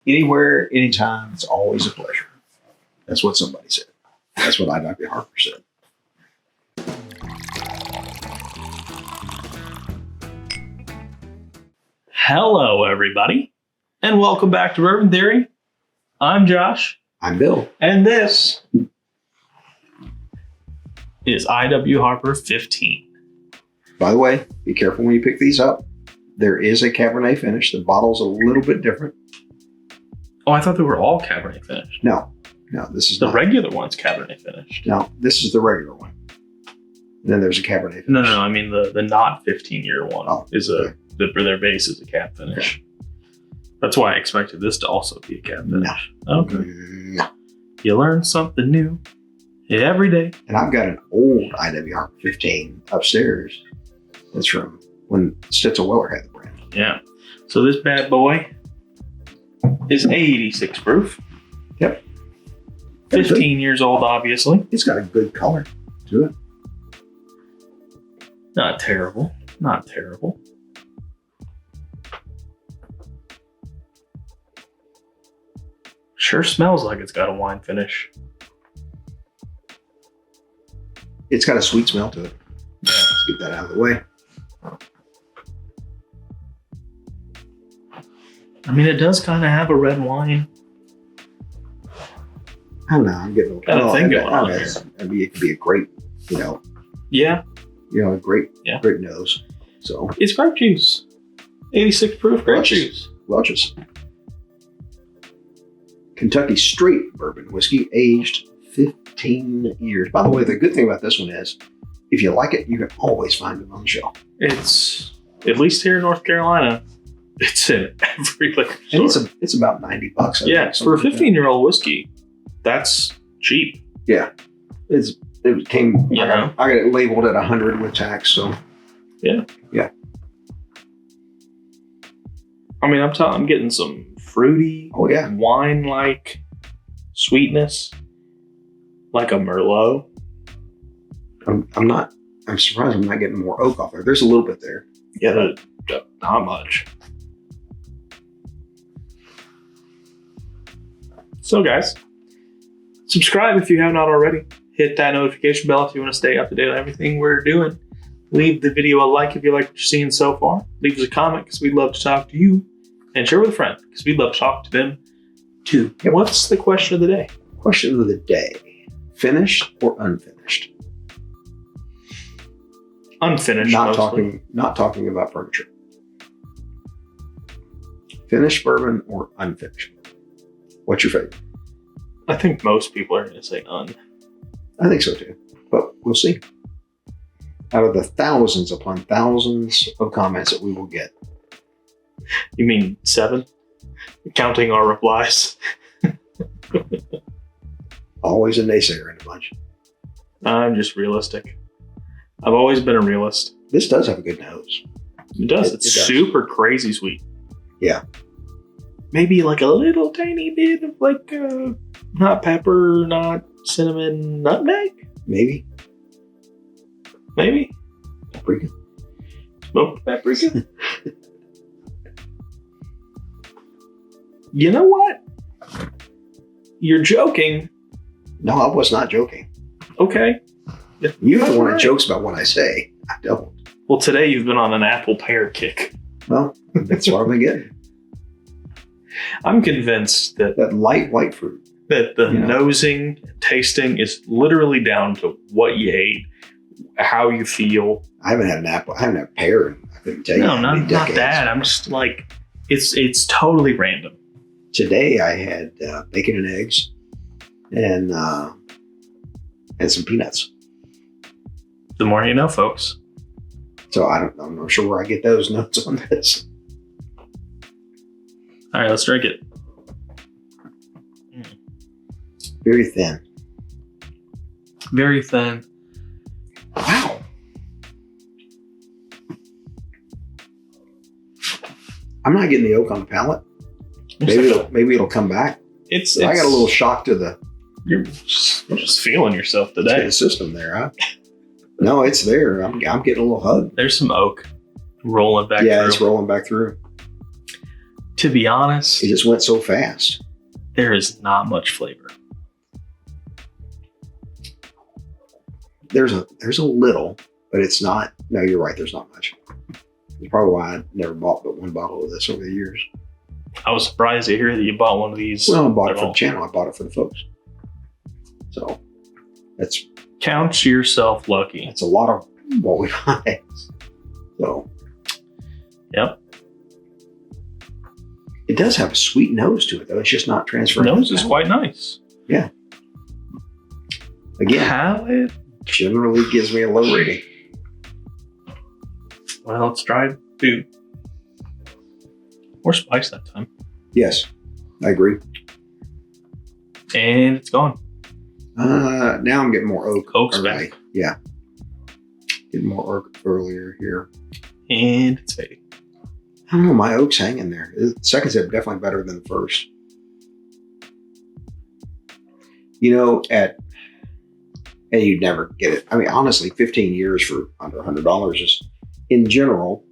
Anywhere, anytime, it's always a pleasure. That's what somebody said. That's what I.W. Harper said. Hello, everybody, and welcome back to Bourbon Theory. I'm Josh. I'm Bill. And this is I.W. Harper 15. By the way, be careful when you pick these up. There is a Cabernet finish. The bottle's a little bit different. Oh, I thought they were all Cabernet finished. No, this is The not. regular one's Cabernet finished. No, this is the regular one. And then there's a Cabernet finish. No, I mean the not 15-year one is okay. their base is a cab finish. Okay. That's why I expected this to also be a cab finish. No. Okay. No. You learn something new every day. And I've got an old I.W. Harper 15 upstairs. That's from when Stitzel-Weller had the brand. Yeah. So this bad boy is 86 proof. Yep. 15 years old, obviously. It's got a good color to it. Not terrible. Not terrible. Sure smells like it's got a wine finish. It's got a sweet smell to it. Yeah. Let's get that out of the way. I mean, it does kind of have a red wine. I don't know. I'm getting a little Got a thing going on here. I mean, it could be a grape, Yeah. a grape Yeah. nose. So It's grape juice. 86 proof grape juice. Welch's. Kentucky straight bourbon whiskey, aged 15 years. By the way, the good thing about this one is, if you like it, you can always find it on the shelf. It's, at least here in North Carolina, it's in every liquor store. And it's about $90. I think, For a something like that. 15-year-old whiskey, that's cheap. Yeah. It came, You know? I got it labeled at 100 with tax, so. Yeah. Yeah. I mean, I'm getting some fruity, Oh, yeah. wine-like sweetness, like a Merlot. I'm surprised I'm not getting more oak off there. There's a little bit there. Yeah, not much. So, guys, subscribe if you have not already. Hit that notification bell if you want to stay up to date on everything we're doing. Leave the video a like if you like what you're seeing so far. Leave us a comment because we'd love to talk to you. And share with a friend because we'd love to talk to them too. Yep. What's the question of the day? Question of the day. Finished or unfinished? Unfinished, mostly. Not talking about furniture. Finished bourbon or unfinished? What's your favorite? I think most people are going to say un. I think so too, but we'll see. Out of the thousands upon thousands of comments that we will get. You mean 7? Counting our replies. Always a naysayer in a bunch. I'm just realistic. I've always been a realist. This does have a good nose. It does. It's It does. super crazy sweet. Yeah. Maybe like a little tiny bit of like not pepper, not cinnamon, nutmeg? Maybe. Maybe. Paprika. Smoked paprika? You know what? You're joking. No, I was not joking. Okay. You're the one that Right. jokes about what I say. I don't. Well, today you've been on an apple pear kick. Well, that's what I've been getting. I'm convinced that That light white fruit. the Yeah. nosing, tasting is literally down to what you ate, how you feel. I haven't had an apple. I haven't had a pear in, I couldn't tell you. No, how many not decades. that. I'm just like, it's totally random. Today I had bacon and eggs and some peanuts. The more you know, folks. So I'm not sure where I get those notes on this. All right, let's drink it. Very thin. Very thin. Wow. I'm not getting the oak on the palate. Maybe it'll come back. It's I got a little shock to the You're just feeling yourself to today. the system there. Huh? No, it's there. I'm getting a little hug. There's some oak rolling back Yeah, through. it's rolling back through. To be honest, It just went so fast. there is not much flavor. There's a little, but it's not. No, you're right. There's not much. That's probably why I never bought but one bottle of this over the years. I was surprised to hear that you bought one of these. Well, I bought it for all. the channel. I bought it for the folks. So that's Count yourself lucky. a lot of what we buy. So Yep. it does have a sweet nose to it, though. It's just not transferring. Nose is quite nice. Again, Palate. generally gives me a low rating. Well, it's dried food. More spice that time. Yes, I agree. And it's gone. Now I'm getting more oak. Oak's early. back. Yeah. Getting more oak earlier here. And it's fading. I don't know. My oak's hanging there. The second sip definitely better than the first. You know, and you'd never get it. I mean, honestly, 15 years for under $100 is, in general,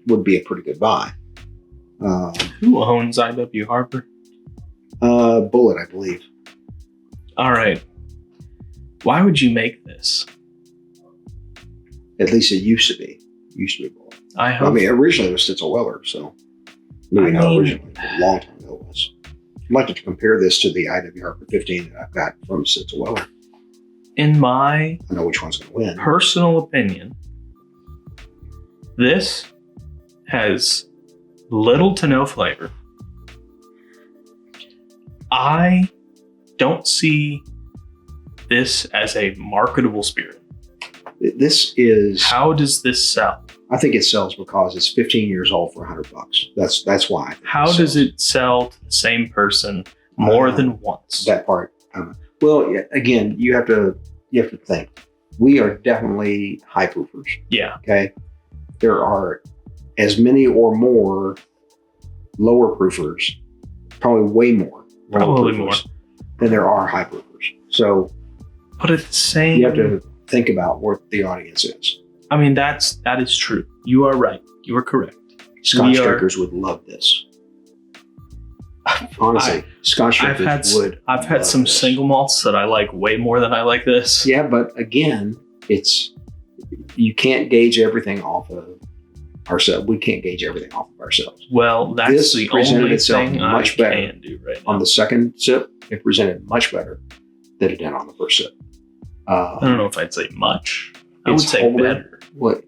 would be a pretty good buy. Who owns IW Harper? Bullet, I believe. All right. Why would you make this? At least it used to be. Bullet. I hope. I mean, originally it was Stitzel Weller, so maybe not originally, but a long time ago it was. I'd like to compare this to the IW Harper 15 that I've got from Stitzel Weller. In my I know which one's going to win. personal opinion, this has little to no flavor. I don't see this as a marketable spirit. This is. How does this sell? I think it sells because it's 15 years old for $100. That's why. I think How sells. does it sell to the same person more than once? That part. Well, yeah, again, you have to think. We are definitely high proofers. Yeah. Okay. There are as many or more lower proofers, probably way more. lower Probably proofers more. than there are high proofers. So But at the same, you have to think about what the audience is. I mean, that is true. You are right. You are correct. Scotch We are- drinkers would love this. Honestly, Scotch I've drinkers had would. I've had love some this. single malts that I like way more than I like this. Yeah, but again, you can't gauge everything off of ourselves. We can't gauge everything off of ourselves. Well, that's This the presented only itself thing much I better can do right now. On the second sip, it presented much better than it did on the first sip. I don't know if I'd say much. I would It's say holding. better. What?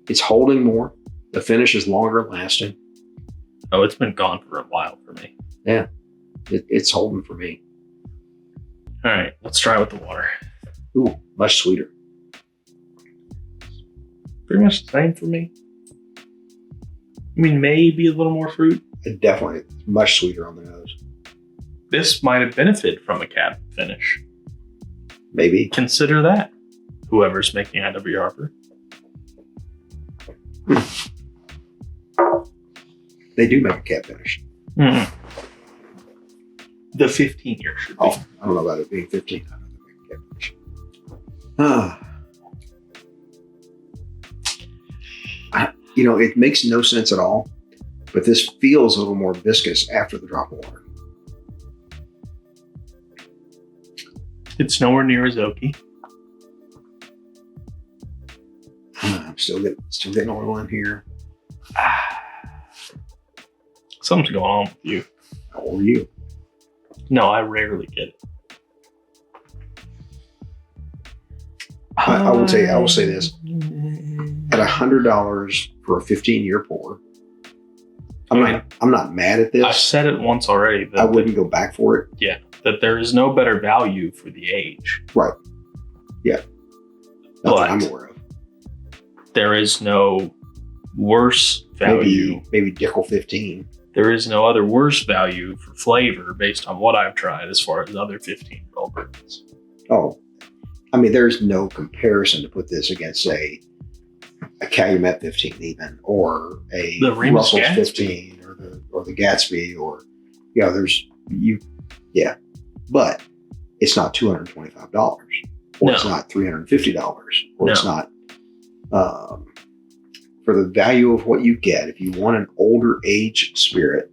It's holding more. The finish is longer lasting. Oh, it's been gone for a while for me. It's holding for me. All right, let's try with the water. Ooh, much sweeter. Pretty much the same for me. I mean, maybe a little more fruit. It definitely much sweeter on the nose. This might have benefited from a cab finish. Maybe. Consider that, whoever's making IW Harper. They do make a cap finish. Mm. The 15-year should be. Oh, I don't know about it being 15. I don't think they make a cap finish. It makes no sense at all, but this feels a little more viscous after the drop of water. It's nowhere near as oaky. I'm still getting oil in here. Something's going on with you. How old are you? No, I rarely get it. I will say this. At $100 for a 15-year pour, I'm not mad at this. I've said it once already. I wouldn't go back for it. Yeah, that there is no better value for the age. Right. Yeah. Not that But I'm aware of. there is no worse value. Maybe Dickel 15. There is no other worse value for flavor based on what I've tried as far as other 15-year-old bourbons. Oh, I mean, there's no comparison to put this against, say, a Calumet 15 even, or The Remus Russell's Gatsby. 15, or the Gatsby, or but it's not $225, or it's No. not $350, or it's No. not for the value of what you get. If you want an older age spirit,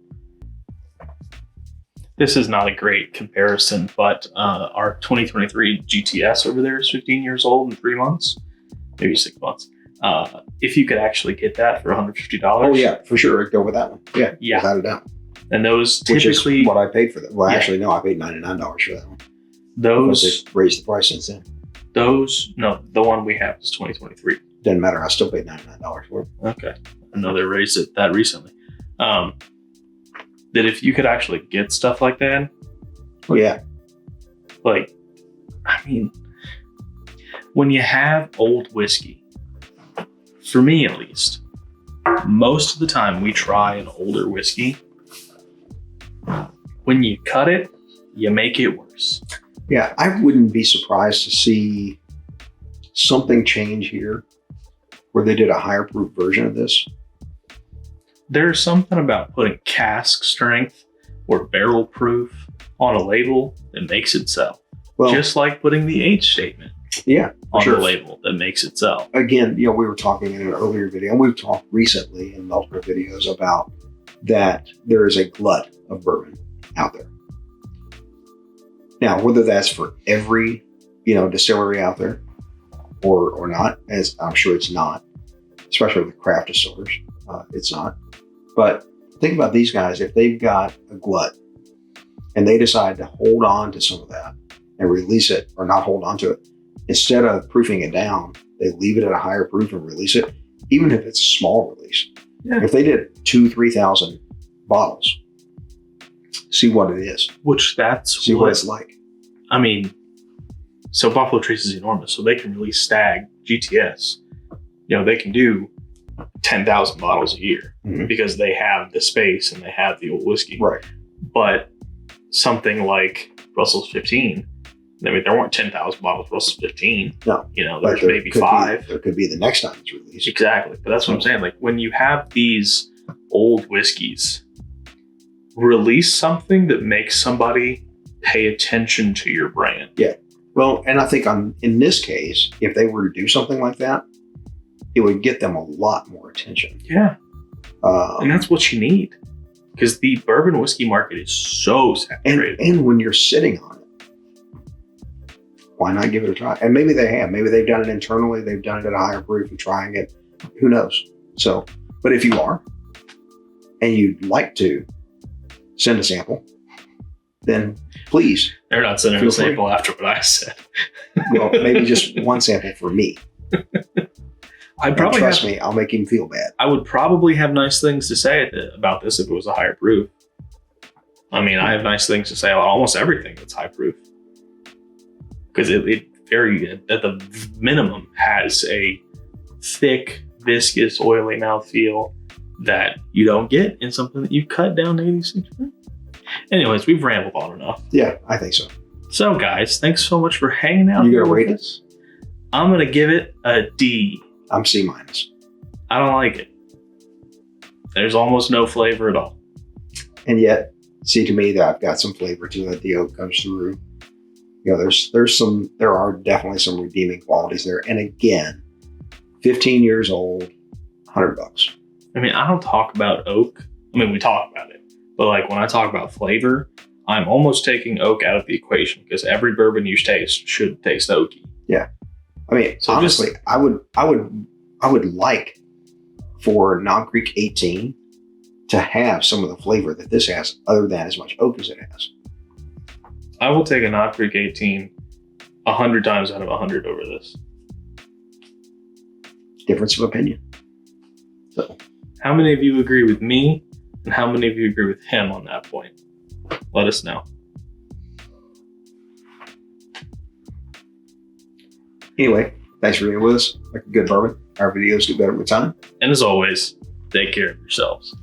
This is not a great comparison, but our 2023 GTS over there is 15 years old in 3 months, maybe 6 months. If you could actually get that for $150. Oh yeah, for sure. I'd go with that one. Yeah, without a doubt. And those Which typically is what I paid for that. Well, actually, no, I paid $99 for that one. Because they raised the price since then. The one we have is 2023. Doesn't matter. I still paid $99 for it. Okay, I know they raised it that recently. That if you could actually get stuff like that. Oh yeah. Like, I mean, when you have old whiskey, for me at least, most of the time we try an older whiskey. When you cut it, you make it worse. Yeah, I wouldn't be surprised to see something change here where they did a higher proof version of this. There's something about putting cask strength or barrel proof on a label that makes it sell. Well, just like putting the age statement on the label that makes it sell. Again, we were talking in an earlier video, and we've talked recently in multiple videos about that there is a glut of bourbon out there. Now, whether that's for every, distillery out there or not, as I'm sure it's not, especially with craft distillers, it's not. But think about these guys. If they've got a glut and they decide to hold on to some of that and release it, or not hold on to it, instead of proofing it down, they leave it at a higher proof and release it, even if it's a small release. Yeah. If they did 2,000-3,000 bottles, see what it is. See what it's like. I mean, so Buffalo Trace is enormous, so they can release Stag GTS. They can do 10,000 bottles a year because they have the space and they have the old whiskey. Right. But something like Russell's 15, I mean, there weren't 10,000 bottles of Russell's 15. No. There's maybe 5. There could be the next time it's released. Exactly. But that's what I'm saying. Like, when you have these old whiskeys, release something that makes somebody pay attention to your brand. Yeah. Well, and I think in this case, if they were to do something like that, it would get them a lot more attention. Yeah. And that's what you need, because the bourbon whiskey market is so saturated. And when you're sitting on it, why not give it a try? And maybe they have. Maybe they've done it internally. They've done it at a higher proof and trying it. Who knows? So, but if you are, and you'd like to send a sample, then please. They're not sending a sample after what I said. Well, maybe just one sample for me. Trust me, I'll make him feel bad. I would probably have nice things to say about this if it was a higher proof. I mean, I have nice things to say about almost everything that's high proof, because it very, at the minimum, has a thick, viscous, oily mouthfeel that you don't get in something that you cut down to 86%. Anyways, we've rambled on enough. Yeah, I think so. So, guys, thanks so much for hanging out. You gonna rate us? I'm gonna give it a D. I'm C-. I don't like it. There's almost no flavor at all. And yet, see, to me, that I've got some flavor to it. The oak comes through. There are definitely some redeeming qualities there. And again, 15 years old, $100. I mean, I don't talk about oak. I mean, we talk about it, but like when I talk about flavor, I'm almost taking oak out of the equation, because every bourbon you taste should taste oaky. Yeah. I mean, so honestly, I would like for Knob Creek 18 to have some of the flavor that this has, other than as much oak as it has. I will take a Knob Creek 18 100 times out of 100 over this. Difference of opinion. So, how many of you agree with me, and how many of you agree with him on that point? Let us know. Anyway, thanks for being with us. Like a good bourbon, our videos get better with time. And as always, take care of yourselves.